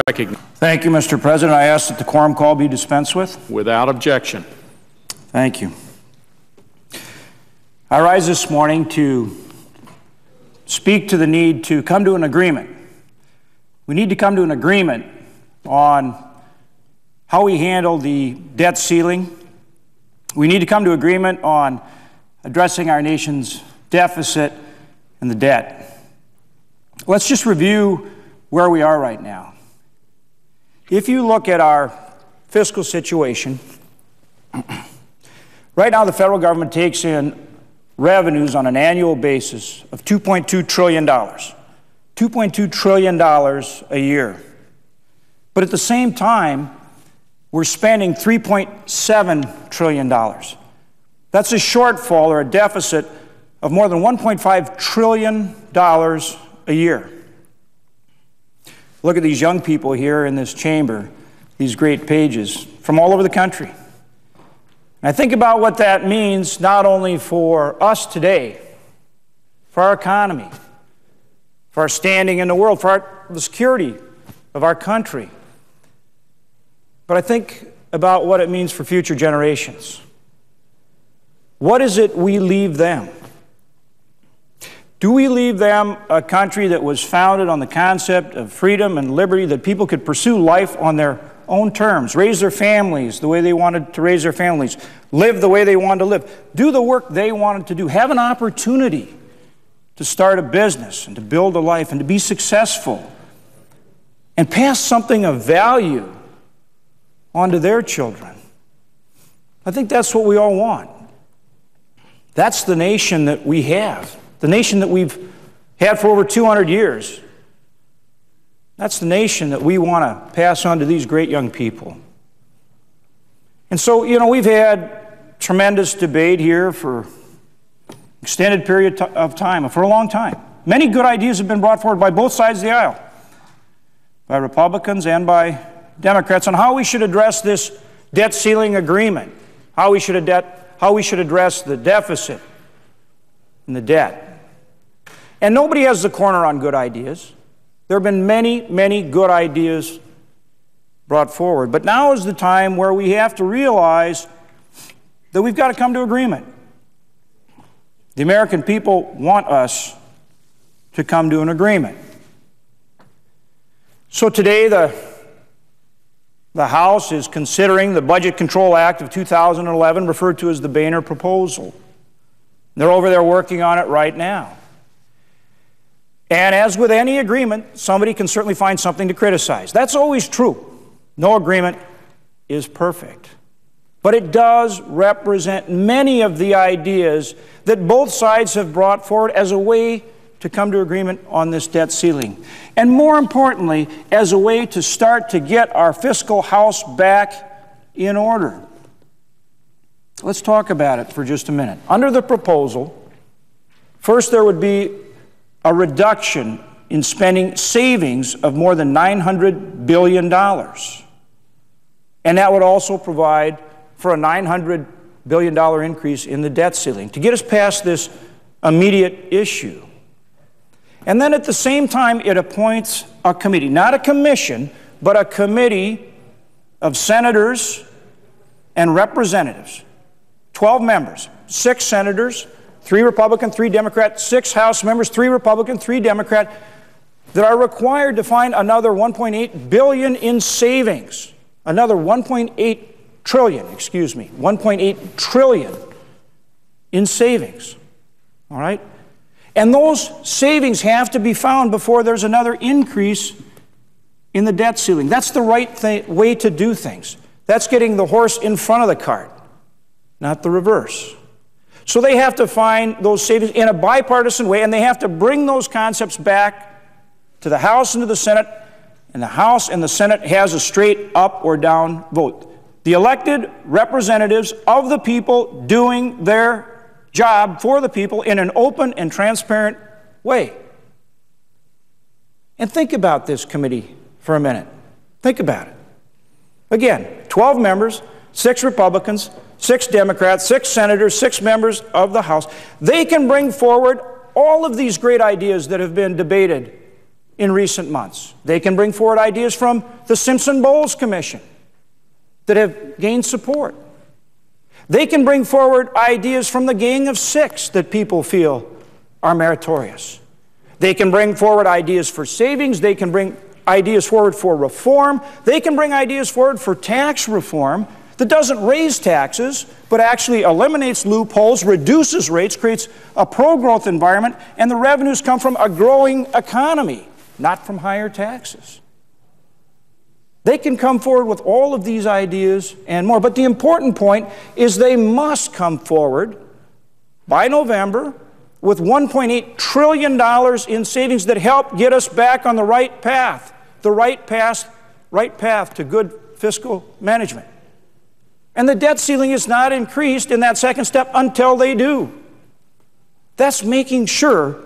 recognized. Thank you, Mr. President. I ask that the quorum call be dispensed with. Without objection. Thank you. I rise this morning to speak to the need to come to an agreement. We need to come to an agreement on how we handle the debt ceiling. We need to come to agreement on addressing our nation's deficit and the debt. Let's just review where we are right now. If you look at our fiscal situation, right now the federal government takes in revenues on an annual basis of $2.2 trillion. $2.2 trillion a year. But at the same time, we're spending $3.7 trillion. That's a shortfall or a deficit of more than $1.5 trillion a year. Look at these young people here in this chamber, these great pages from all over the country. And I think about what that means not only for us today, for our economy, for our standing in the world, for the security of our country, but I think about what it means for future generations. What is it we leave them? Do we leave them a country that was founded on the concept of freedom and liberty, that people could pursue life on their own terms, raise their families the way they wanted to raise their families, live the way they wanted to live, do the work they wanted to do, have an opportunity to start a business and to build a life and to be successful and pass something of value onto their children? I think that's what we all want. That's the nation that we have, the nation that we've had for over 200 years. That's the nation that we want to pass on to these great young people. And so, we've had tremendous debate here for extended period of time, for a long time. Many good ideas have been brought forward by both sides of the aisle, by Republicans and by Democrats, on how we should address this debt ceiling agreement, how we should address the deficit and the debt. And nobody has the corner on good ideas. There have been many, many good ideas brought forward. But now is the time where we have to realize that we've got to come to agreement. The American people want us to come to an agreement. So today the House is considering the Budget Control Act of 2011, referred to as the Boehner proposal. They're over there working on it right now. And as with any agreement, somebody can certainly find something to criticize. That's always true. No agreement is perfect. But it does represent many of the ideas that both sides have brought forward as a way to come to agreement on this debt ceiling. And more importantly, as a way to start to get our fiscal house back in order. Let's talk about it for just a minute. Under the proposal, first there would be a reduction in spending savings of more than $900 billion. And that would also provide for a $900 billion increase in the debt ceiling to get us past this immediate issue. And then at the same time, it appoints a committee, not a commission, but a committee of senators and representatives, 12 members, 6 senators, 3 Republican, 3 Democrat, 6 House members, 3 Republican, 3 Democrat, that are required to find another $1.8 billion in savings, another $1.8 trillion in savings, all right? And those savings have to be found before there's another increase in the debt ceiling. That's the right way to do things. That's getting the horse in front of the cart, not the reverse. So they have to find those savings in a bipartisan way, and they have to bring those concepts back to the House and to the Senate, and the House and the Senate has a straight up or down vote. The elected representatives of the people doing their job for the people in an open and transparent way. And think about this committee for a minute. Think about it. Again, 12 members, 6 Republicans, 6 Democrats, 6 senators, 6 members of the House. They can bring forward all of these great ideas that have been debated in recent months. They can bring forward ideas from the Simpson-Bowles Commission that have gained support. They can bring forward ideas from the Gang of Six that people feel are meritorious. They can bring forward ideas for savings. They can bring ideas forward for reform. They can bring ideas forward for tax reform that doesn't raise taxes, but actually eliminates loopholes, reduces rates, creates a pro-growth environment, and the revenues come from a growing economy, not from higher taxes. They can come forward with all of these ideas and more, but the important point is they must come forward by November with $1.8 trillion in savings that help get us back on the right path to good fiscal management. And the debt ceiling is not increased in that second step until they do. That's making sure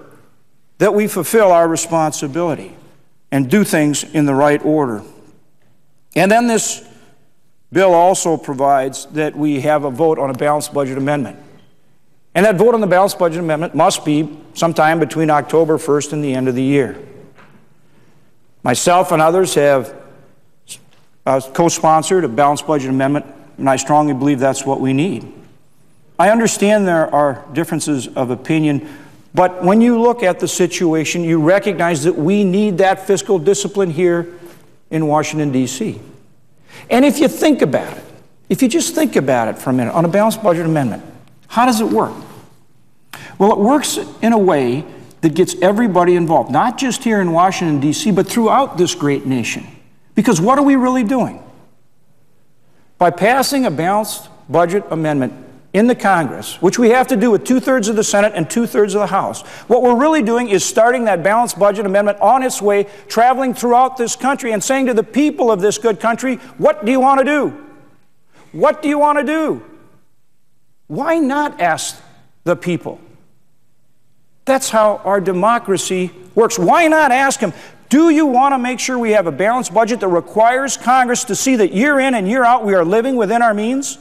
that we fulfill our responsibility and do things in the right order. And then this bill also provides that we have a vote on a balanced budget amendment. And that vote on the balanced budget amendment must be sometime between October 1st and the end of the year. Myself and others have co-sponsored a balanced budget amendment, and I strongly believe that's what we need. I understand there are differences of opinion, but when you look at the situation, you recognize that we need that fiscal discipline here in Washington, D.C. And if you think about it, if you just think about it for a minute, on a balanced budget amendment, how does it work? Well, it works in a way that gets everybody involved, not just here in Washington, D.C., but throughout this great nation. Because what are we really doing? By passing a balanced budget amendment in the Congress, which we have to do with 2/3 of the Senate and 2/3 of the House, what we're really doing is starting that balanced budget amendment on its way, traveling throughout this country and saying to the people of this good country, what do you want to do? What do you want to do? Why not ask the people? That's how our democracy works. Why not ask them, do you want to make sure we have a balanced budget that requires Congress to see that year in and year out we are living within our means?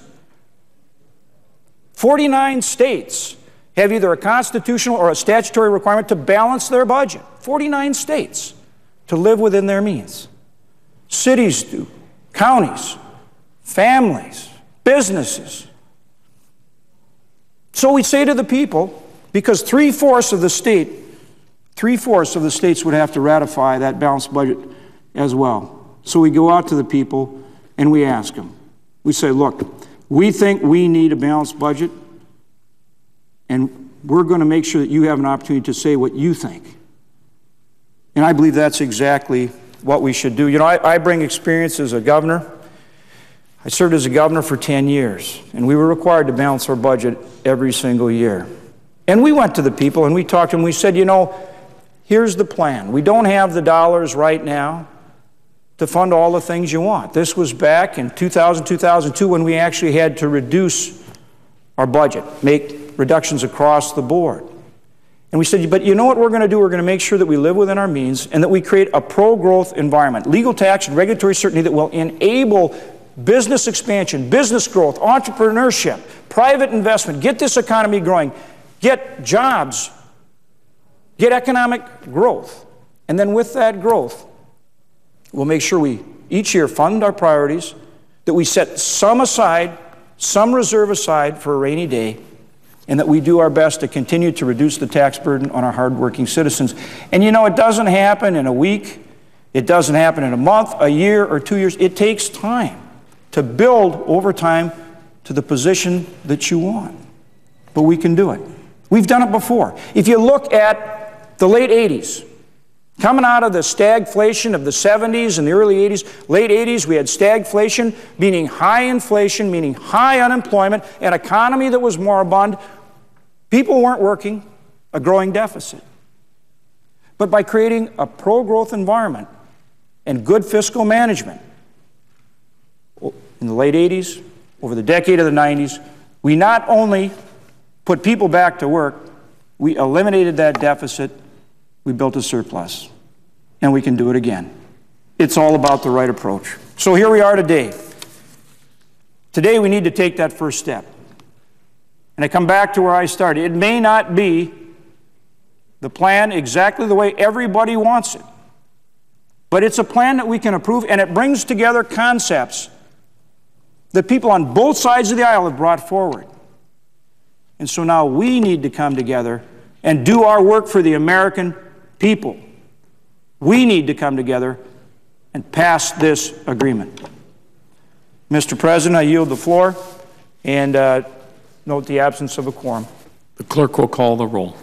49 states have either a constitutional or a statutory requirement to balance their budget. 49 states to live within their means. Cities do, counties, families, businesses. So we say to the people, because 3/4 of the states would have to ratify that balanced budget as well. So we go out to the people and we ask them. We say, look, we think we need a balanced budget, and we're going to make sure that you have an opportunity to say what you think. And I believe that's exactly what we should do. You know, I bring experience as a governor. I served as a governor for 10 years, and we were required to balance our budget every single year. And we went to the people and we talked to them. We said, you know, here's the plan. We don't have the dollars right now to fund all the things you want. This was back in 2000, 2002 when we actually had to reduce our budget, make reductions across the board. And we said, but you know what we're going to do? We're going to make sure that we live within our means and that we create a pro-growth environment, legal, tax, and regulatory certainty that will enable business expansion, business growth, entrepreneurship, private investment, get this economy growing, get jobs, get economic growth. And then with that growth, we'll make sure we each year fund our priorities, that we set some aside, some reserve aside for a rainy day, and that we do our best to continue to reduce the tax burden on our hardworking citizens. And you know, it doesn't happen in a week. It doesn't happen in a month, a year, or 2 years. It takes time to build over time to the position that you want. But we can do it. We've done it before. If you look at the late 80s, coming out of the stagflation of the 70s and the early 80s, late 80s, we had stagflation, meaning high inflation, meaning high unemployment, an economy that was moribund. People weren't working, a growing deficit. But by creating a pro-growth environment and good fiscal management, in the late 80s, over the decade of the 90s, we not only put people back to work, we eliminated that deficit, we built a surplus, and we can do it again. It's all about the right approach. So here we are today. Today we need to take that first step. And I come back to where I started. It may not be the plan exactly the way everybody wants it. But it's a plan that we can approve, and it brings together concepts that people on both sides of the aisle have brought forward. And so now we need to come together and do our work for the American people. We need to come together and pass this agreement. Mr. President, I yield the floor and note the absence of a quorum. The clerk will call the roll.